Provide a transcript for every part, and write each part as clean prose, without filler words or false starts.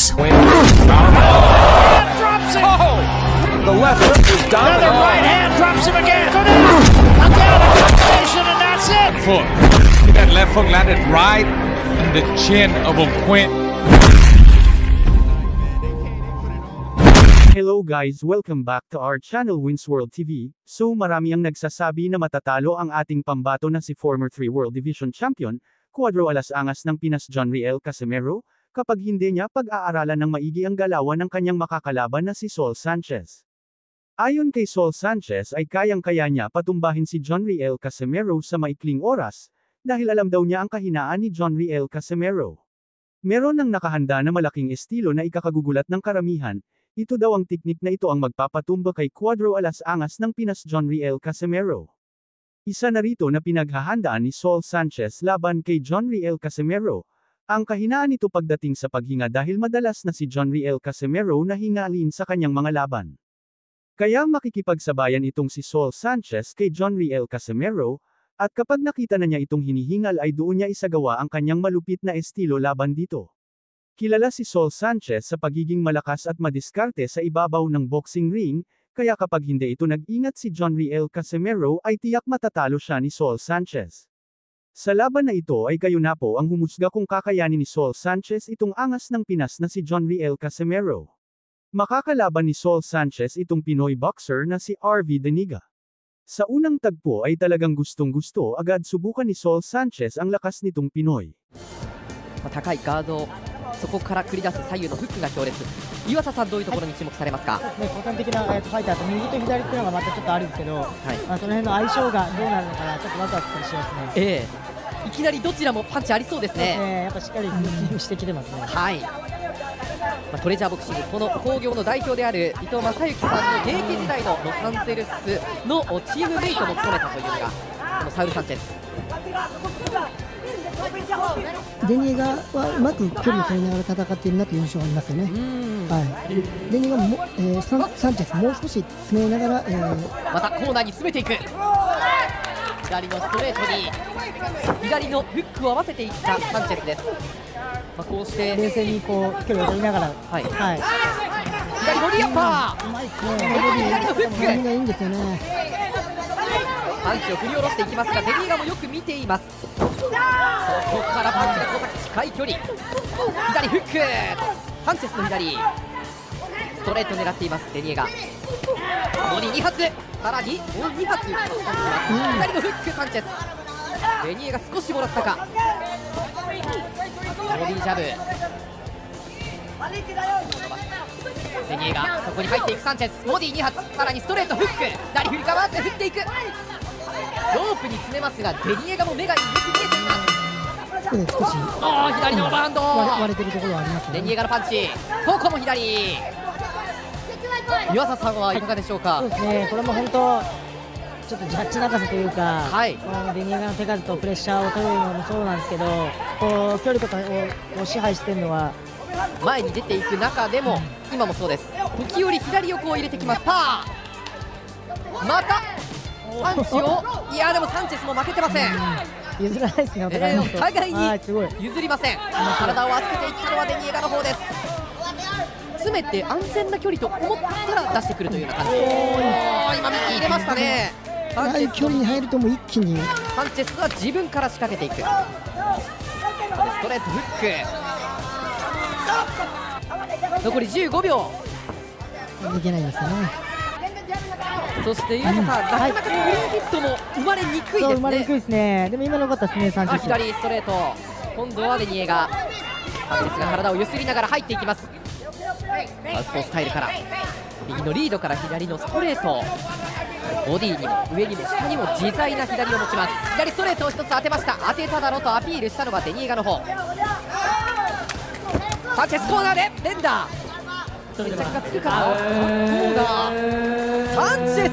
Sanchez. Drops it. Oh! The left hook is down. Another right hand drops him again. Go down. Again, a combination, and that's it. Foot. That left hook landed right in the chin of Quint. Hello guys, welcome back to our channel Winsworld TV. So marami ang nagsasabi na matatalo ang ating pambato na si former 3 World Division Champion, Cuadro Alas Angas ng Pinas Jonriel Casimero, kapag hindi niya pag-aaralan ng maigi ang galawan ng kanyang makakalaban na si Sol Sanchez. Ayon kay Sol Sanchez ay kayang-kaya niya patumbahin si Jonriel Casimero sa maikling oras, dahil alam daw niya ang kahinaan ni Jonriel Casimero. Meron ng nakahanda na malaking estilo na ikakagugulat ng karamihan. Ito daw ang teknik na ito ang magpapatumba kay Cuadro Alas Angas ng Pinas Jonriel Casimero. Isa na rito na pinaghahandaan ni Sol Sanchez laban kay Jonriel Casimero. Ang kahinaan nito pagdating sa paghinga dahil madalas na si Jonriel Casimero na hingalin sa kanyang mga laban. Kaya makikipagsabayan itong si Sol Sanchez kay Jonriel Casimero, at kapag nakita na niya itong hinihingal ay doon niya isagawa ang kanyang malupit na estilo laban dito. Kilala si Sol Sanchez sa pagiging malakas at madiskarte sa ibabaw ng boxing ring, kaya kapag hindi ito nag-ingat si Jonriel Casimero ay tiyak matatalo siya ni Sol Sanchez. Sa laban na ito ay kayo na po ang humusga kung kakayanin ni Sol Sanchez itong angas ng Pinas na si Jonriel Casimero. Makakalaban ni Sol Sanchez itong Pinoy boxer na si RV Deniga. Sa unang tagpo ay talagang gustong-gusto agad subukan ni Sol Sanchez ang lakas nitong Pinoy. 高いガード、そこから繰り出す左右のフックが強烈。岩佐さん、どういうところに注目されますか？個人的なファイターと右と左っていうのがまたちょっとあるんですけど、その辺の相性がどうなるのかな、ちょっとワクワクしますね。いきなりどちらもパンチありそうですね。やっぱしっかりスイングしてきてますね。はい。トレジャーボクシング、この興行の代表である伊藤正幸さんの現役時代のロサンゼルスのチームメイトも務めたというのがこのサウル・サンチェス。デニーガはうまく距離を取りながら戦っているなという印象がありますよね。デニーガも、サンチェスもう少し詰めながら、またコーナーに詰めていく。左のストレートに左のフックを合わせていったサンチェスです。こうして冷静にこう距離を取りながら、左ボディアッパー、うまいですね。左のフックがいいんですよね。パンチを振り下ろしていきますが、デニーガもよく見ています。ここからパンチが交錯、近い距離、左フック、サンチェスの左ストレート狙っていますデニーガ。ボディ2発、さらにもう2発左のフック、サンチェス。デニーガ少しもらったか。ボディジャブ、デニーガ、そこに入っていくサンチェス、ボディ2発、さらにストレートフック、左振りかわって振っていく。ロープに詰めますが、デニエガも目がよく見えています。少し左のオーバーハンド、割れてるところはありますね。デニエガのパンチ、ここも左。湯浅さんはいかがでしょうか？そうですね、これも本当ちょっとジャッジ泣かせというか、デニエガの手数とプレッシャーを取るのもそうなんですけど、こう距離とかを支配しているのは前に出ていく中でも、今もそうです。時折左横を入れてきます。パー、またパンチを、いやでもサンチェスも負けてません。譲らないですね、お互いに譲りません。体を預けていったのはデニエガの方です。詰めて安全な距離と思ったら出してくるというような感じ。今右入れましたね。距離に入るともう一気にサンチェスは自分から仕掛けていく。ストレートフック、残り15秒。いけないですよね。そして湯浅さん、なかなかクリーンヒットも生まれにくいですね。生まれにくいですね。でも今の良かったですね、サンチェス。左ストレート、今度はデニエガ。サンチェスが体をゆすりながら入っていきます。サウスポースタイルから右のリードから左のストレート、ボディにも上にも下にも自在な左を持ちます。左ストレートを1つ当てました。当てただろとアピールしたのがデニエガの方。サンチェスコーナーで連打、決着がつくか。サンチェス、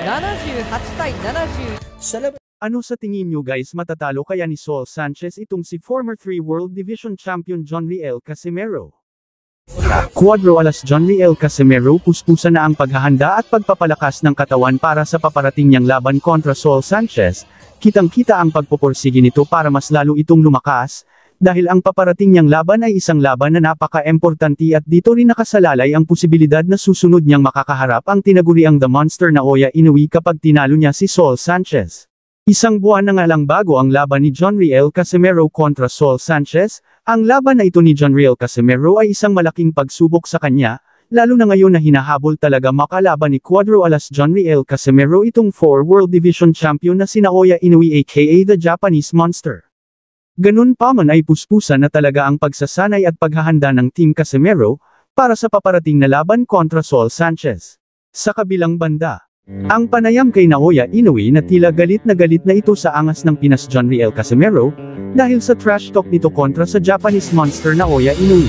78対70。Ano sa tingin nyo guys, matatalo kaya ni Sol Sanchez itong si former 3 World Division Champion Jonriel Casimero? Cuadro Alas Jonriel Casimero, puspusan na ang paghahanda at pagpapalakas ng katawan para sa paparating niyang laban kontra Sol Sanchez, kitang-kita ang pagpupursige nito para mas lalo itong lumakas, dahil ang paparating niyang laban ay isang laban na napaka-importante at dito rin nakasalalay ang posibilidad na susunod niyang makakaharap ang tinaguriang The Monster Naoya Inoue kapag tinalo niya si Saul Sanchez. Isang buwan na nga lang bago ang laban ni John Riel Casimero kontra Saul Sanchez, ang laban na ito ni John Riel Casimero ay isang malaking pagsubok sa kanya, lalo na ngayon na hinahabol talaga makalaban ni Cuadro Alas John Riel Casimero itong 4 World Division Champion na si Naoya Inoue aka the Japanese Monster. Ganun pa man ay puspusan na talaga ang pagsasanay at paghahanda ng Team Casimero, para sa paparating na laban kontra Saul Sanchez. Sa kabilang banda, ang panayam kay Naoya Inoue na tila galit na ito sa angas ng Pinas John Riel Casimero, dahil sa trash talk nito kontra sa Japanese Monster Naoya Inoue.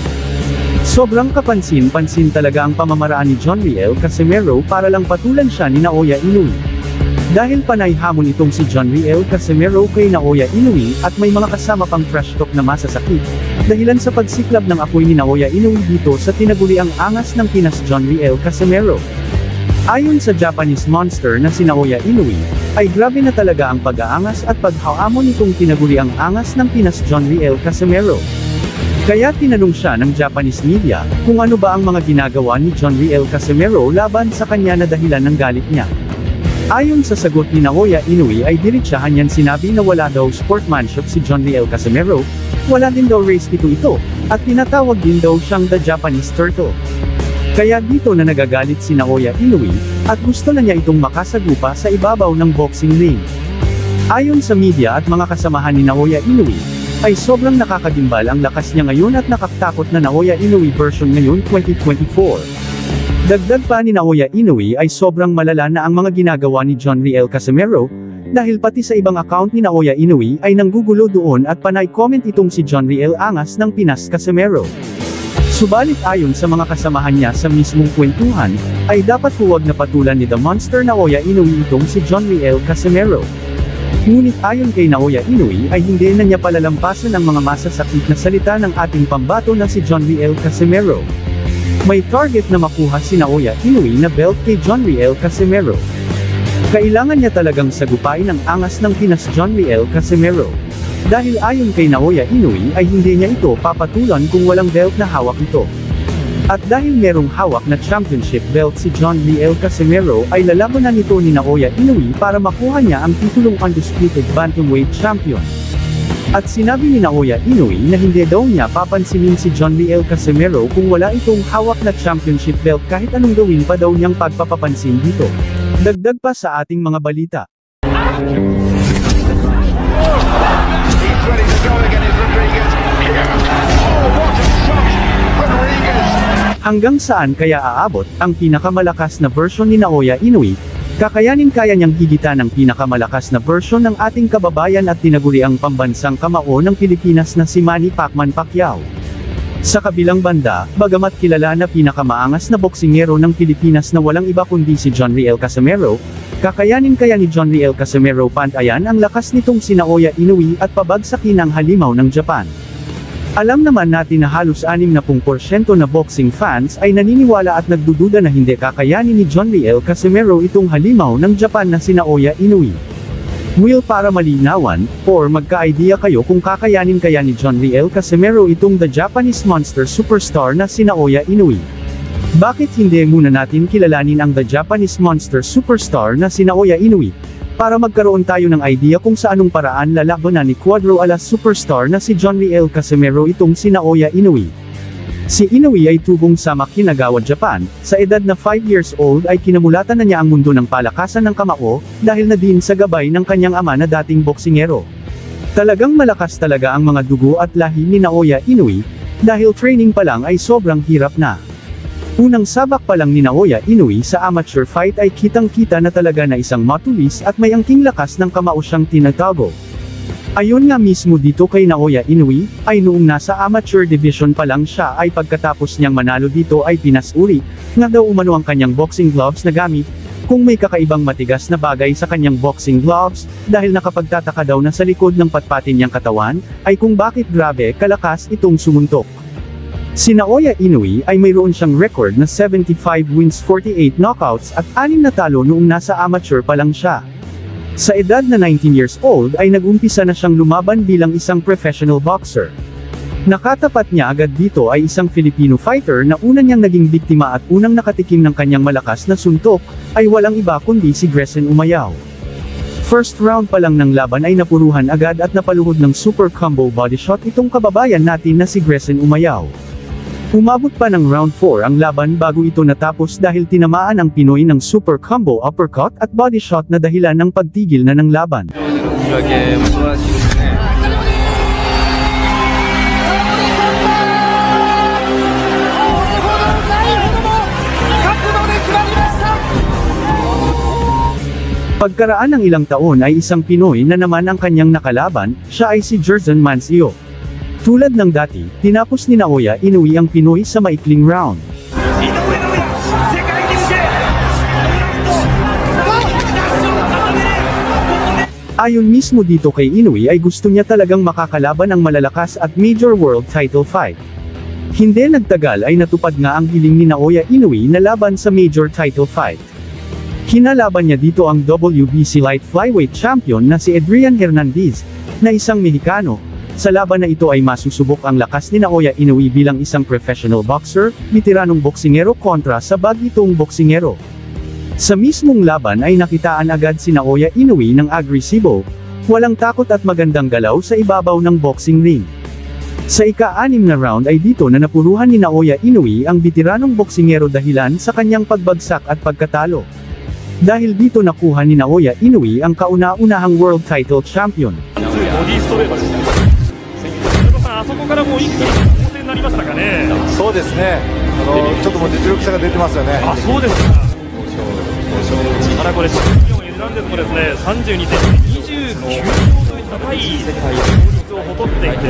Sobrang kapansin-pansin talaga ang pamamaraan ni John Riel Casimero para lang patulan siya ni Naoya Inoue. Dahil panay hamon itong si John Riel Casimero kay Naoya Inoue at may mga kasama pang trash talk na masasakit, dahilan sa pagsiklab ng apoy ni Naoya Inoue dito sa tinaguriang angas ng Pinas John Riel Casimero. Ayon sa Japanese Monster na si Naoya Inoue, ay grabe na talaga ang pag-aangas at paghahamon nitong tinaguriang angas ng Pinas John Riel Casimero. Kaya tinanong siya ng Japanese media, kung ano ba ang mga ginagawa ni John Riel Casimero laban sa kanya na dahilan ng galit niya. Ayon sa sagot ni Naoya Inoue ay diretsahan niyan sinabi na wala daw sportsmanship si John Riel Casimero, wala din daw race ito, at tinatawag din daw siyang the Japanese Turtle. Kaya dito na nagagalit si Naoya Inoue, at gusto na niya itong makasagupa sa ibabaw ng boxing ring. Ayon sa media at mga kasamahan ni Naoya Inoue, ay sobrang nakakagimbal ang lakas niya ngayon at nakakatakot na Naoya Inoue version ngayon 2024. Dagdag pa ni Naoya Inoue ay sobrang malala na ang mga ginagawa ni John Riel Casimero, dahil pati sa ibang account ni Naoya Inoue ay nanggugulo doon at panay comment itong si John Riel Angas ng Pinas Casimero. Subalit ayon sa mga kasamahan niya sa mismong kwentuhan, ay dapat huwag na patulan ni The Monster Naoya Inoue itong si John Riel Casimero. Ngunit ayon kay Naoya Inoue ay hindi na niya palalampasan ang mga masasakit na salita ng ating pambato na si John Riel Casimero. May target na makuha si Naoya Inoue na belt kay John Riel Casimero. Kailangan niya talagang sagupain ang angas ng Pinas John Riel Casimero. Dahil ayon kay Naoya Inoue ay hindi niya ito papatulan kung walang belt na hawak ito. At dahil merong hawak na championship belt si John Riel Casimero ay lalabanan nito ni Naoya Inoue para makuha niya ang titulong undisputed bantamweight champion. At sinabi ni Naoya Inoue na hindi daw niya papansinin si John Riel Casimero kung wala itong hawak na championship belt kahit anong gawin pa daw niyang pagpapapansin dito. Dagdag pa sa ating mga balita. Hanggang saan kaya aabot ang pinakamalakas na version ni Naoya Inoue? Kakayanin kaya niyang higitan ang pinakamalakas na version ng ating kababayan at tinaguriang pambansang kamao ng Pilipinas na si Manny Pacman Pacquiao. Sa kabilang banda, bagamat kilala na pinakamaangas na boksingero ng Pilipinas na walang iba kundi si John Riel Casimero, kakayanin kaya ni John Riel Casimero pantayan ang lakas nitong si Naoya Inoue at pabagsakin ang halimaw ng Japan? Alam naman natin na halos 60% na boxing fans ay naniniwala at nagdududa na hindi kakayanin ni John Riel Casimero itong halimaw ng Japan na si Naoya Inoue. Will para malinawan, or magka-idea kayo kung kakayanin kaya ni John Riel Casimero itong the Japanese Monster Superstar na si Naoya Inoue? Bakit hindi muna natin kilalanin ang the Japanese Monster Superstar na si Naoya Inoue? Para magkaroon tayo ng idea kung sa anong paraan lalabanan ni Cuadro Alas Superstar na si John Riel Casimero itong si Naoya Inoue. Si Inoue ay tubong sa Makinagawa, Japan. Sa edad na 5 years old ay kinamulatan na niya ang mundo ng palakasan ng kamao, dahil na din sa gabay ng kanyang ama na dating boksingero. Talagang malakas talaga ang mga dugo at lahi ni Naoya Inoue, dahil training pa lang ay sobrang hirap na. Unang sabak pa lang ni Naoya Inoue sa amateur fight ay kitang-kita na talaga na isang matulis at may angking lakas ng kamao siyang tinatago. Ayon nga mismo dito kay Naoya Inoue, ay noong nasa amateur division pa lang siya ay pagkatapos niyang manalo dito ay pinasuri, nga daw umano ang kanyang boxing gloves na gamit, kung may kakaibang matigas na bagay sa kanyang boxing gloves, dahil nakapagtataka daw na sa likod ng patpatin niyang katawan, ay kung bakit grabe kalakas itong sumuntok. Si Naoya Inoue ay mayroon siyang record na 75 wins 48 knockouts at 6 na talo noong nasa amateur pa lang siya. Sa edad na 19 years old ay nag-umpisa na siyang lumaban bilang isang professional boxer. Nakatapat niya agad dito ay isang Filipino fighter na una niyang naging biktima at unang nakatikim ng kanyang malakas na suntok, ay walang iba kundi si Grayson Umayao. First round pa lang ng laban ay napuruhan agad at napaluhod ng super combo body shot itong kababayan natin na si Grayson Umayao. Umabot pa ng round 4 ang laban bago ito natapos dahil tinamaan ang Pinoy ng super combo uppercut at body shot na dahilan ng pagtigil na ng laban. Pagkaraan ng ilang taon ay isang Pinoy na naman ang kanyang nakalaban, siya ay si Jerson Mancio. Tulad ng dati, tinapos ni Naoya Inoue ang Pinoy sa maikling round. Ayon mismo dito kay Inoue ay gusto niya talagang makakalaban ang malalakas at major world title fight. Hindi nagtagal ay natupad nga ang hiling ni Naoya Inoue na laban sa major title fight. Kinalaban niya dito ang WBC Light Flyweight Champion na si Adrian Hernandez, na isang Mexicano. Sa laban na ito ay masusubok ang lakas ni Naoya Inoue bilang isang professional boxer, veteranong boksingero kontra sa bagitong boksingero. Sa mismong laban ay nakitaan agad si Naoya Inoue ng agresibo, walang takot at magandang galaw sa ibabaw ng boxing ring. Sa ika-6 na round ay dito na napuruhan ni Naoya Inoue ang veteranong boksingero dahilan sa kanyang pagbagsak at pagkatalo. Dahil dito nakuha ni Naoya Inoue ang kauna-unahang world title champion. あそこからもう一気に構成になりましたかね。そうですね。ちょっともう実力差が出てますよね。あ、そうですか。ただこれチャンピオンエルナンデスもですね、32センチ、29秒という高い勝率を誇っていて、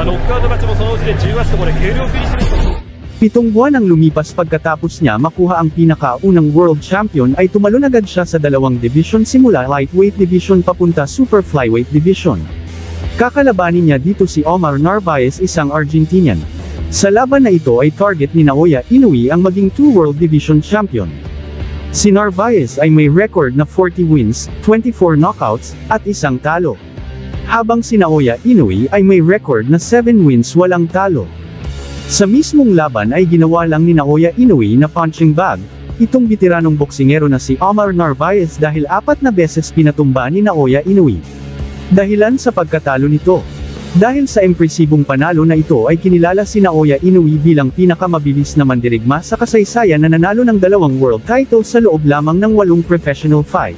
ノックアウト勝ちもそのうちで18とこれ軽量フィニッシュ。Pitong buwan ang lumipas pagkatapos niya makuha ang pinakaunang world champion ay tumalon agad siya sa dalawang division simula lightweight division papunta super flyweight division. Kakalabanin niya dito si Omar Narvaez, isang Argentinian. Sa laban na ito ay target ni Naoya Inoue ang maging 2 world division champion. Si Narvaez ay may record na 40 wins, 24 knockouts, at isang talo. Habang si Naoya Inoue ay may record na 7 wins walang talo. Sa mismong laban ay ginawa lang ni Naoya Inoue na punching bag, itong veteranong boksingero na si Omar Narvaez dahil 4 na beses pinatumba ni Naoya Inoue. Dahilan sa pagkatalo nito. Dahil sa impresibong panalo na ito ay kinilala si Naoya Inoue bilang pinakamabilis na mandirigma sa kasaysayan na nanalo ng 2 world titles sa loob lamang ng 8 professional fight.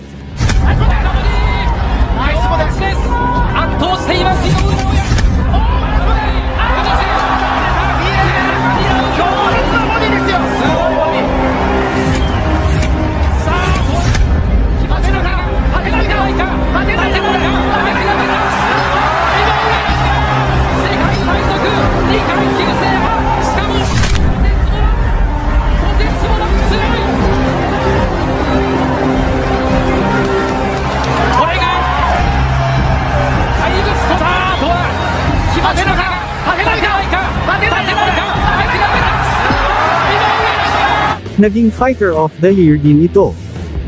Naging Fighter of the Year din ito.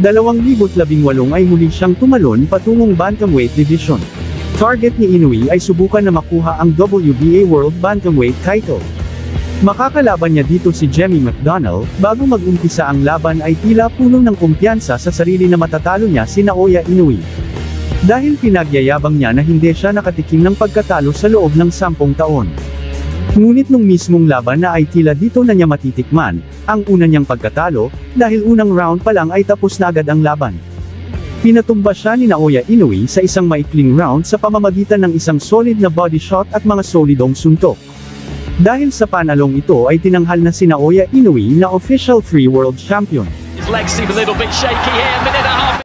2018 ay muli siyang tumalon patungong Bantamweight Division. Target ni Inoue ay subukan na makuha ang WBA World Bantamweight title. Makakalaban niya dito si Jemmy McDonnell, bago mag-umpisa ang laban ay tila puno ng kumpiyansa sa sarili na matatalo niya si Naoya Inoue. Dahil pinagyayabang niya na hindi siya nakatikim ng pagkatalo sa loob ng 10 taon. Ngunit nung mismong laban na ay tila dito na niya matitikman ang una niyang pagkatalo, dahil unang round pa lang ay tapos na agad ang laban. Pinatumba siya ni Naoya Inoue sa isang maikling round sa pamamagitan ng isang solid na body shot at mga solidong suntok. Dahil sa panalong ito ay tinanghal na si Naoya Inoue na official 3 world champion. His legs seem a little bit shaky here, minute